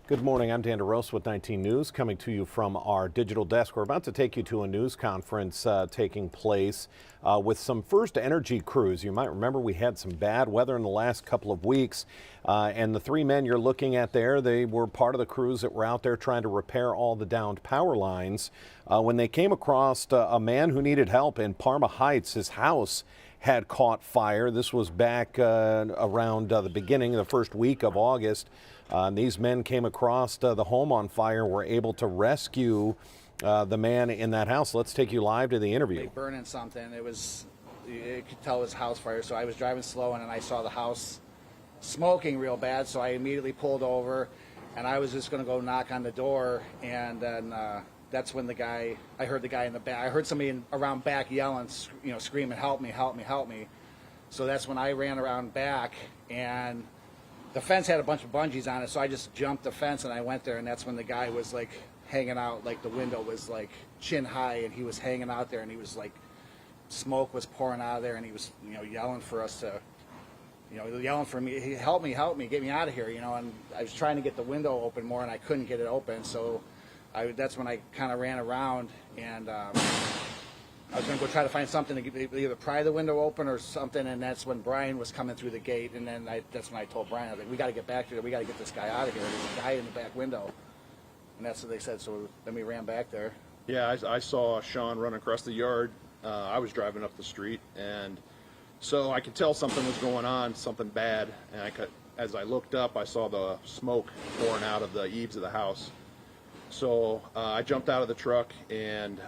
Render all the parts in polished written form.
Good morning. I'm Dan DeRosa with 19 News, coming to you from our digital desk. We're about to take you to a news conference taking place with some FirstEnergy crews. You might remember we had some bad weather in the last couple of weeks, and the three men you're looking at there, they were part of the crews that were out there trying to repair all the downed power lines when they came across a man who needed help in Parma Heights. His house had caught fire. This was back around the beginning, the first week of August. These men came across the home on fire, were able to rescue the man in that house. Let's take you live to the interview. Like burning something. You could tell it was house fire. So I was driving slow and I saw the house smoking real bad. So I immediately pulled over and I was just going to go knock on the door. And then that's when I heard the guy in the back. I heard somebody around back yelling, screaming, "Help me, help me, help me." So that's when I ran around back, and the fence had a bunch of bungees on it, so I just jumped the fence and I went there, and that's when the guy was like hanging out, like the window was like chin high, and he was hanging out there, and he was like, smoke was pouring out of there, and he was, yelling for us to, yelling for me, help me, get me out of here, and I was trying to get the window open more, and I couldn't get it open, so that's when I kind of ran around, and I was going to go try to find something to either pry the window open or something, and that's when Brian was coming through the gate, and then that's when I told Brian, I was like, we got to get back here, we got to get this guy out of here, there's a guy in the back window, and that's what they said, so then we ran back there. Yeah, I saw Sean run across the yard. I was driving up the street, and so I could tell something was going on, something bad, and as I looked up, I saw the smoke pouring out of the eaves of the house. So I jumped out of the truck, and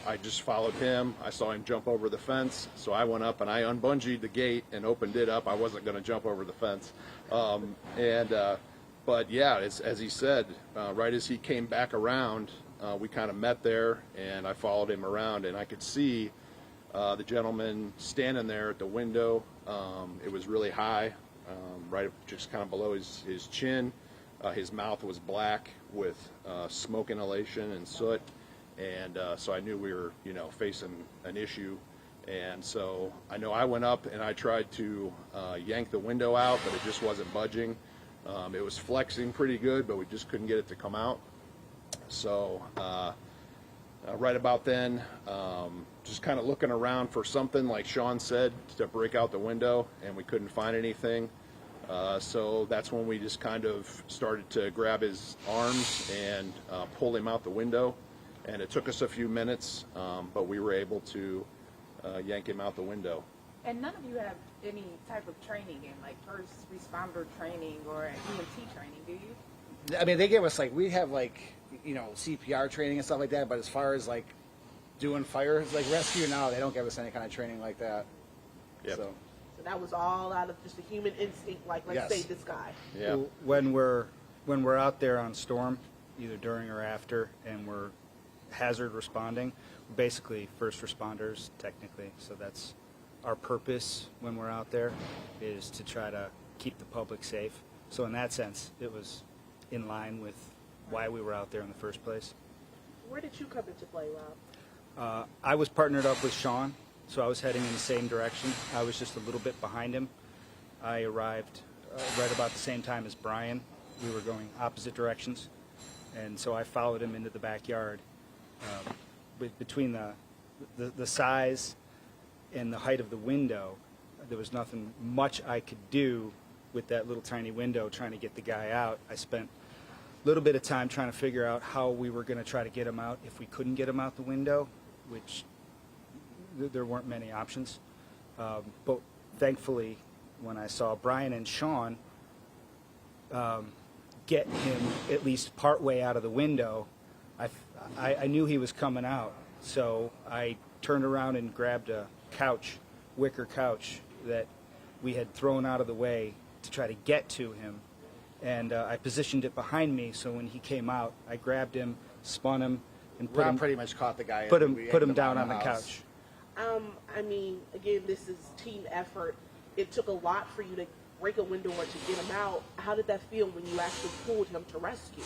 I just followed him. I saw him jump over the fence, so I went up and I unbungeed the gate and opened it up. I wasn't going to jump over the fence. But yeah, as he said, right as he came back around, we kind of met there, and I followed him around, and I could see the gentleman standing there at the window. It was really high, right just kind of below his chin. His mouth was black with smoke inhalation and soot, and so I knew we were, facing an issue. And so I know I went up and I tried to yank the window out, but it just wasn't budging. It was flexing pretty good, but we just couldn't get it to come out. So right about then, just kind of looking around for something, like Sean said, to break out the window, and we couldn't find anything. So that's when we just kind of started to grab his arms and pull him out the window. And it took us a few minutes, but we were able to yank him out the window. And none of you have any type of training in, like, first responder training or EMT training, do you? I mean, they give us, we have, CPR training and stuff like that, but as far as, doing fire, rescue now, they don't give us any kind of training like that. Yep. So that was all out of just a human instinct, let's Yes. save this guy. Yeah. When we're out there on storm, either during or after, and we're hazard responding, we're basically first responders technically. So that's our purpose when we're out there, is to try to keep the public safe. So in that sense, it was in line with why we were out there in the first place. Where did you come into play, Rob? I was partnered up with Sean, so I was heading in the same direction. I was just a little bit behind him. I arrived right about the same time as Brian. We were going opposite directions, and so I followed him into the backyard. Between the size and the height of the window, there was nothing much I could do with that little tiny window trying to get the guy out. I spent a little bit of time trying to figure out how we were going to try to get him out if we couldn't get him out the window, which there weren't many options. But thankfully, when I saw Brian and Sean get him at least part way out of the window, I knew he was coming out. So I turned around and grabbed a wicker couch that we had thrown out of the way to try to get to him. And I positioned it behind me, so when he came out, I grabbed him, spun him, and Ron pretty much caught the guy. put him down on the couch. I mean, again, this is team effort. It took a lot for you to break a window or to get him out. How did that feel when you actually pulled him to rescue?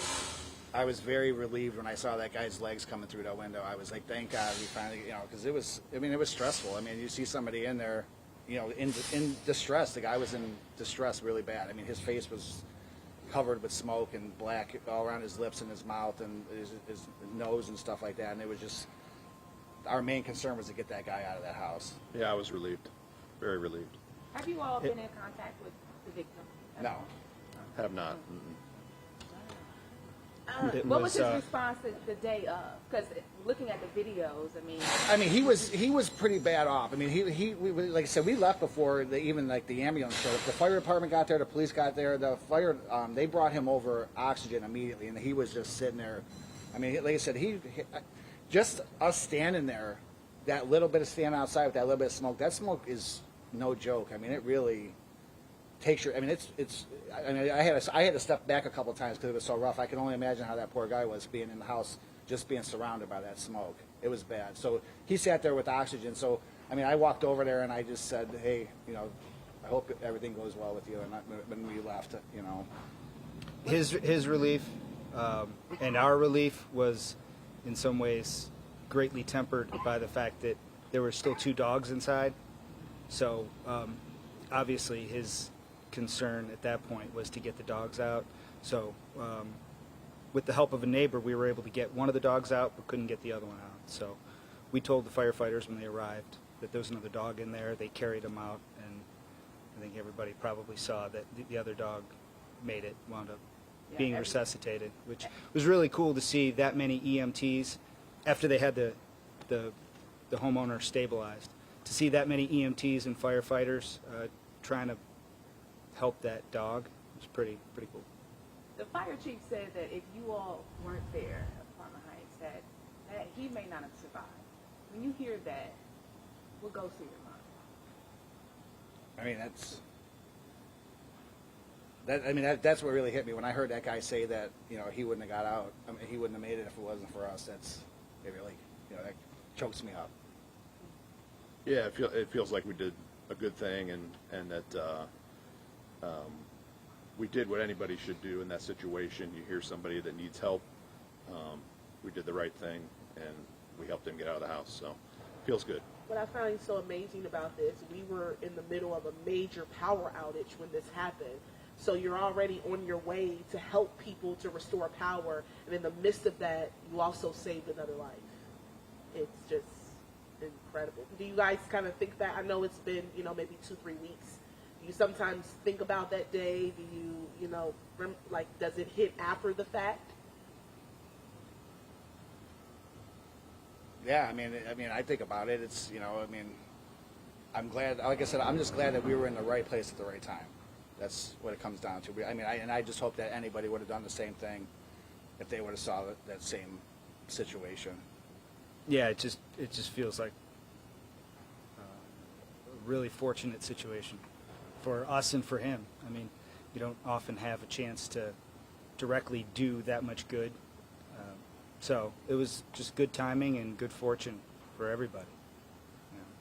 I was very relieved when I saw that guy's legs coming through that window. I was like, thank God we finally, because it was stressful. I mean, you see somebody in there, in distress. The guy was in distress really bad. I mean, his face was covered with smoke and black all around his lips and his mouth and his nose and stuff like that. And it was just, our main concern was to get that guy out of that house. Yeah, I was relieved, very relieved. Have you all been in contact with the victim? No. Have not. Mm-mm. What was his response the day of? Because looking at the videos, I mean, he was pretty bad off. I mean, like I said, we left before even like the ambulance showed up. The fire department got there, the police got there, the fire, they brought him over oxygen immediately, and he was just sitting there. I mean, like I said, just us standing there, that little bit of standing outside with that little bit of smoke, that smoke is no joke. I mean, it really takes your, I mean, I had to step back a couple of times because it was so rough. I can only imagine how that poor guy was being in the house, just being surrounded by that smoke. It was bad. So he sat there with oxygen. So, I mean, I walked over there and I just said, hey, you know, I hope everything goes well with you. And when we left, you know. His relief and our relief was in some ways greatly tempered by the fact that there were still 2 dogs inside. So obviously his concern at that point was to get the dogs out. So with the help of a neighbor, we were able to get one of the dogs out, but couldn't get the other one out. So we told the firefighters when they arrived that there was another dog in there. They carried him out, and I think everybody probably saw that the other dog made it, wound up being resuscitated, which was really cool to see that many EMTs after they had the homeowner stabilized. To see that many EMTs and firefighters trying to help that dog was pretty cool. the fire chief said that if you all weren't there at Parma Heights, that he may not have survived. When you hear that, what goes through your mind? I mean, that's what really hit me when I heard that guy say that, you know, he wouldn't have got out. I mean, he wouldn't have made it if it wasn't for us. It really, you know, that chokes me up. Yeah, it feels like we did a good thing, and that we did what anybody should do in that situation. You hear somebody that needs help. We did the right thing, and we helped him get out of the house. So, feels good. What I find so amazing about this, we were in the middle of a major power outage when this happened. So you're already on your way to help people to restore power, and in the midst of that, you also saved another life. It's just incredible. Do you guys kind of think that? I know it's been, maybe 2-3 weeks. Do you sometimes think about that day? Do you, does it hit after the fact? Yeah, I mean, I think about it. It's, I'm glad. Like I said, I'm just glad that we were in the right place at the right time. That's what it comes down to. I just hope that anybody would have done the same thing if they would have saw that same situation. Yeah, it just feels like a really fortunate situation for us and for him. I mean, you don't often have a chance to directly do that much good. So it was just good timing and good fortune for everybody.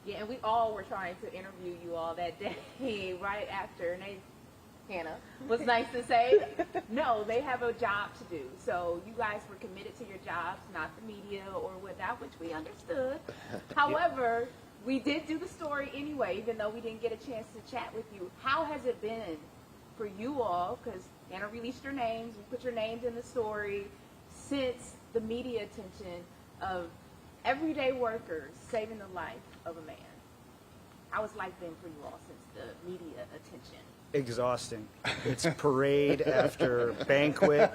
Yeah, and we all were trying to interview you all that day, right after, and Hannah was nice to say, no, they have a job to do. So you guys were committed to your jobs, not the media or without, which we understood. However, we did do the story anyway, even though we didn't get a chance to chat with you. How has it been for you all? Because Hannah released your names, we put your names in the story, since the media attention of everyday workers saving the life of a man. How has life been for you all since the media attention? Exhausting. It's parade after banquet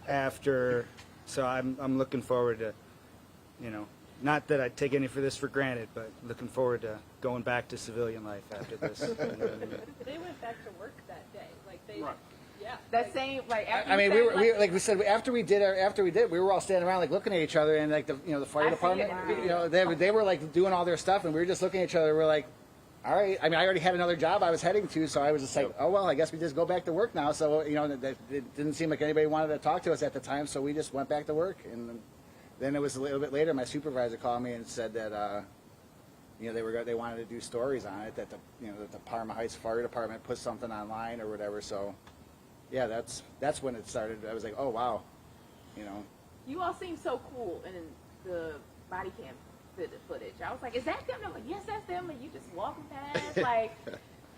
after. So I'm looking forward to, not that I take any for this for granted, but looking forward to going back to civilian life after this. They went back to work that day. Right. Yeah. That same, after we like we said, after we did it, we were all standing around looking at each other, and the fire I see department, it. they were like doing all their stuff, and we were just looking at each other. We're like, all right. I already had another job I was heading to, so I was just like, oh well, I guess we just go back to work now. So it didn't seem like anybody wanted to talk to us at the time, so we just went back to work. And then it was a little bit later, my supervisor called me and said that they wanted to do stories on it, that the Parma Heights Fire Department put something online or whatever. So. Yeah, that's when it started. I was like, oh wow, You all seem so cool in the body cam footage. I was like, is that them? They're like, yes, that's them. And you just walking past, like,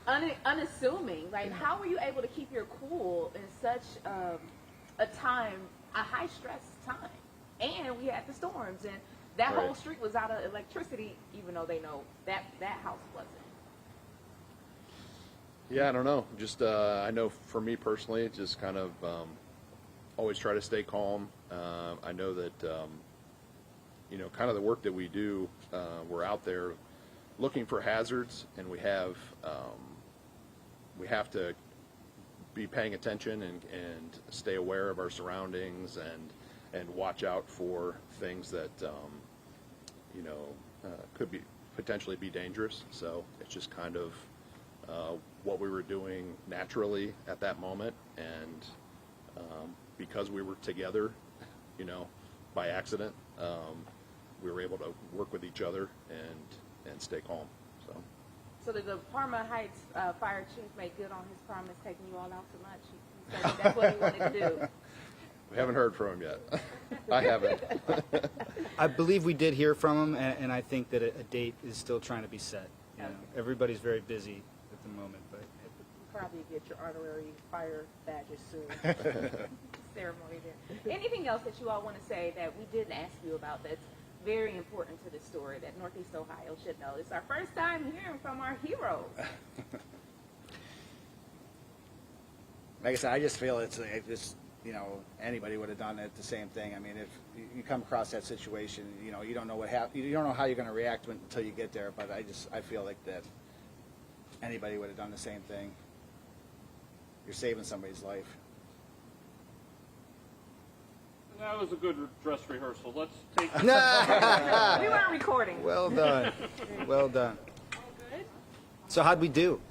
unassuming. Like, how were you able to keep your cool in such a high stress time? And we had the storms, and that Right. whole street was out of electricity, even though they know that house wasn't. Yeah, I don't know. Just I know for me personally, just kind of always try to stay calm. I know that kind of the work that we do, we're out there looking for hazards, and we have to be paying attention and stay aware of our surroundings and watch out for things that could be potentially be dangerous. So it's just kind of what we were doing naturally at that moment, and because we were together, by accident, we were able to work with each other and stay calm. So did the Parma Heights fire chief make good on his promise taking you all out to lunch? He said that's what he wanted to do. We haven't heard from him yet. I haven't. I believe we did hear from him, and I think that a date is still trying to be set. Okay. Everybody's very busy at the moment, but Probably get your honorary fire badges soon. Ceremony there. Anything else that you all want to say that we didn't ask you about that's very important to this story that Northeast Ohio should know? It's our first time hearing from our heroes. Like I said, I just feel it's anybody would have done it the same thing. I mean, if you come across that situation, you don't know what happened. You don't know how you're going to react until you get there. But I feel like that anybody would have done the same thing. You're saving somebody's life. That was a good dress rehearsal. Let's take. We weren't recording. well done. Well done. Good. So how'd we do?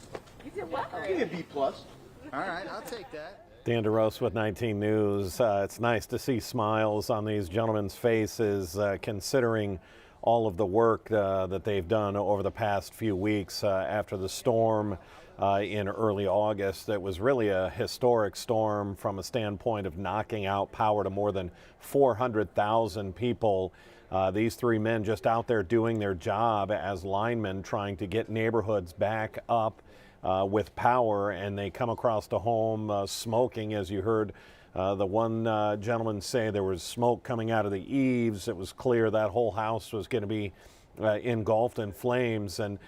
You did well. B plus. All right, I'll take that. Dan DeRose with 19 News. It's nice to see smiles on these gentlemen's faces, considering all of the work that they've done over the past few weeks after the storm in early August. It was really a historic storm from a standpoint of knocking out power to more than 400,000 people. These three men just out there doing their job as linemen, trying to get neighborhoods back up with power, and they come across the home smoking, as you heard the one gentleman say. There was smoke coming out of the eaves. It was clear that whole house was going to be engulfed in flames, and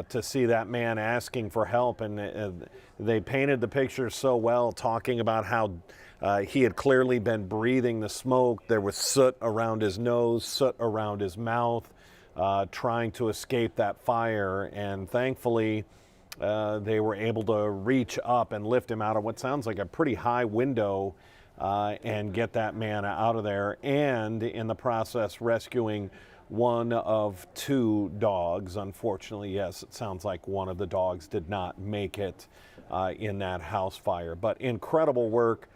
to see that man asking for help, and they painted the picture so well, talking about how he had clearly been breathing the smoke. There was soot around his nose, soot around his mouth, trying to escape that fire, and thankfully they were able to reach up and lift him out of what sounds like a pretty high window and get that man out of there, and in the process rescuing one of two dogs. Unfortunately, yes, it sounds like one of the dogs did not make it in that house fire. But incredible work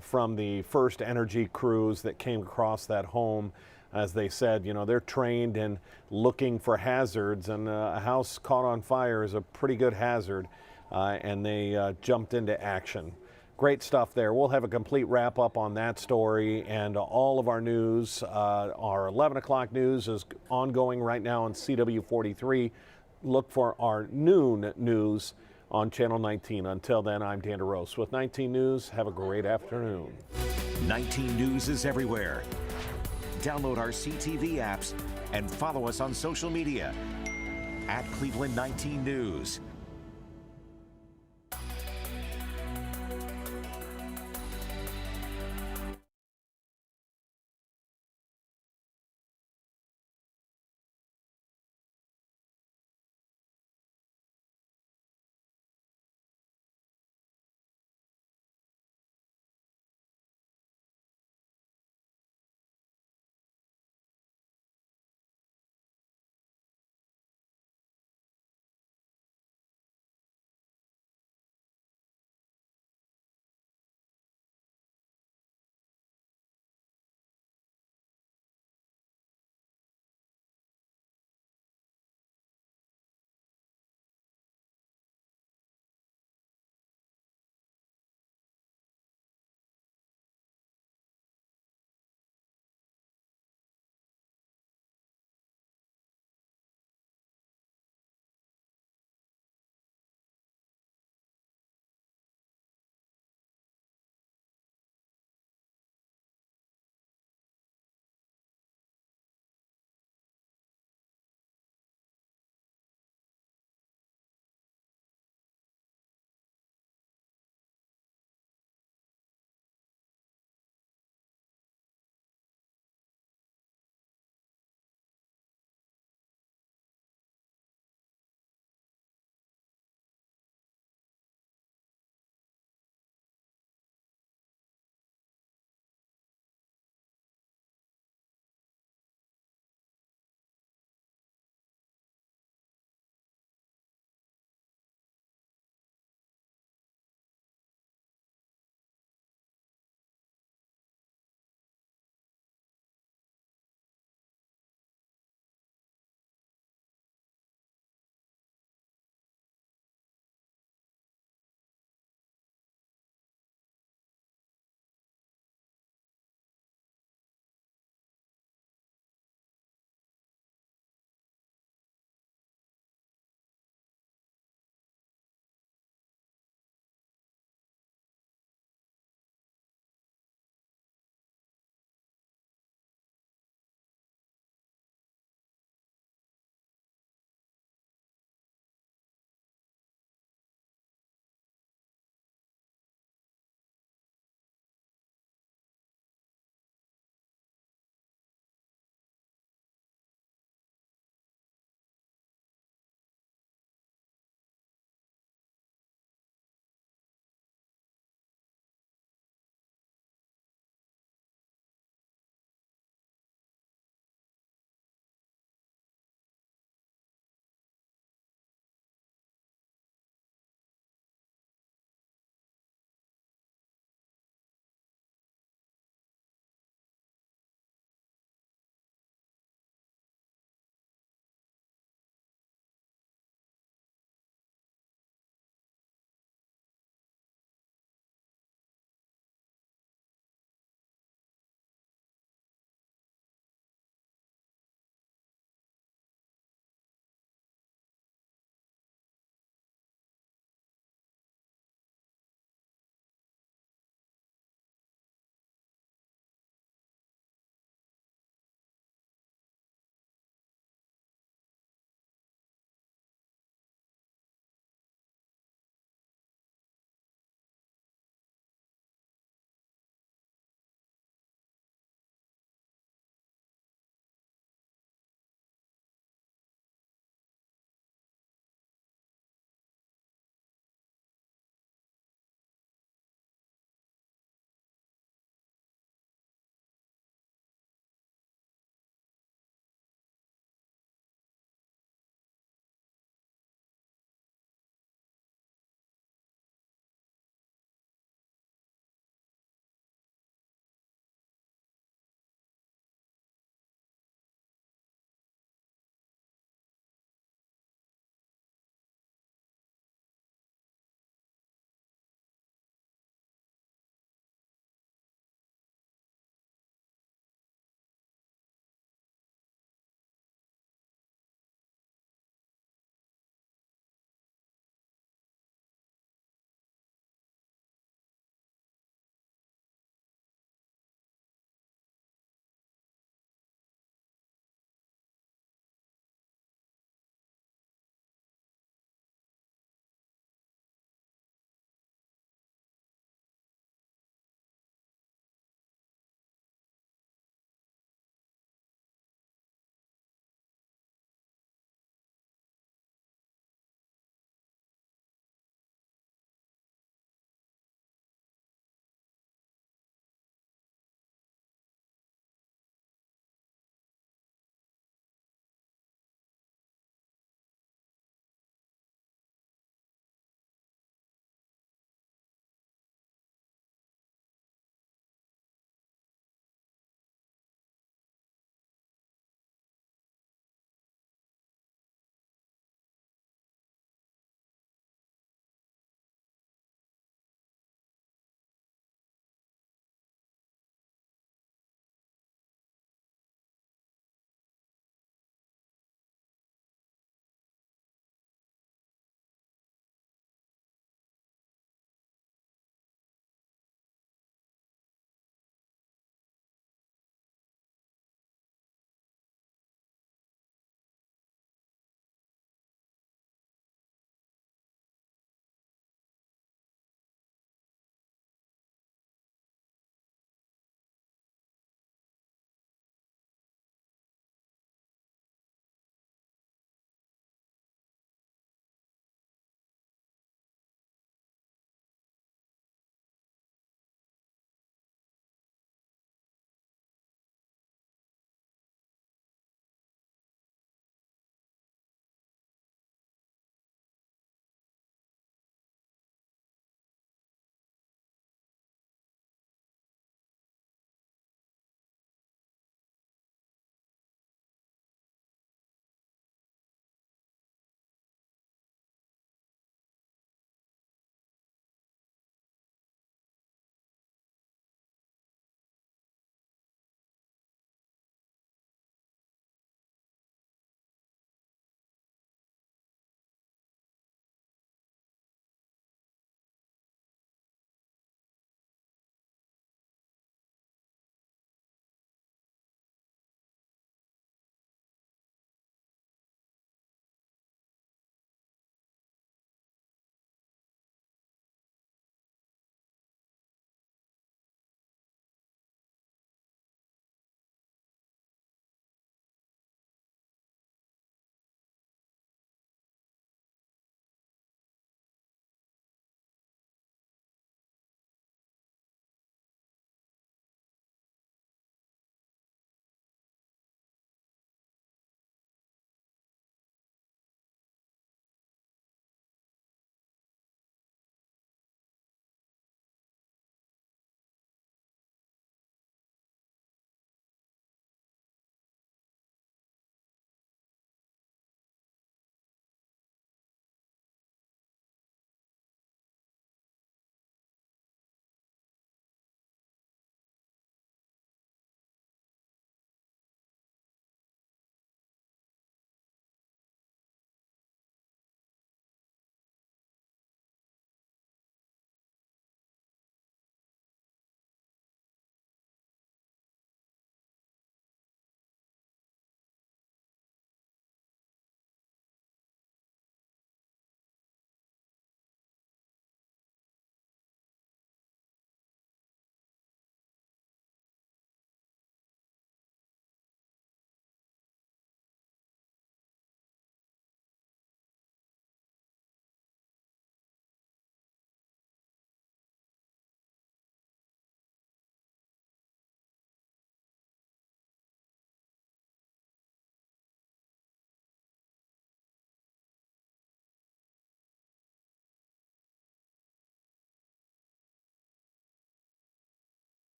from the FirstEnergy crews that came across that home. As they said, they're trained in looking for hazards, and a house caught on fire is a pretty good hazard, and they jumped into action. Great stuff there. We'll have a complete wrap up on that story and all of our news. Our 11 o'clock news is ongoing right now on CW43. Look for our noon news on Channel 19. Until then, I'm Dan DeRose with 19 News. Have a great afternoon. 19 News is everywhere. Download our CTV apps and follow us on social media at Cleveland 19 News.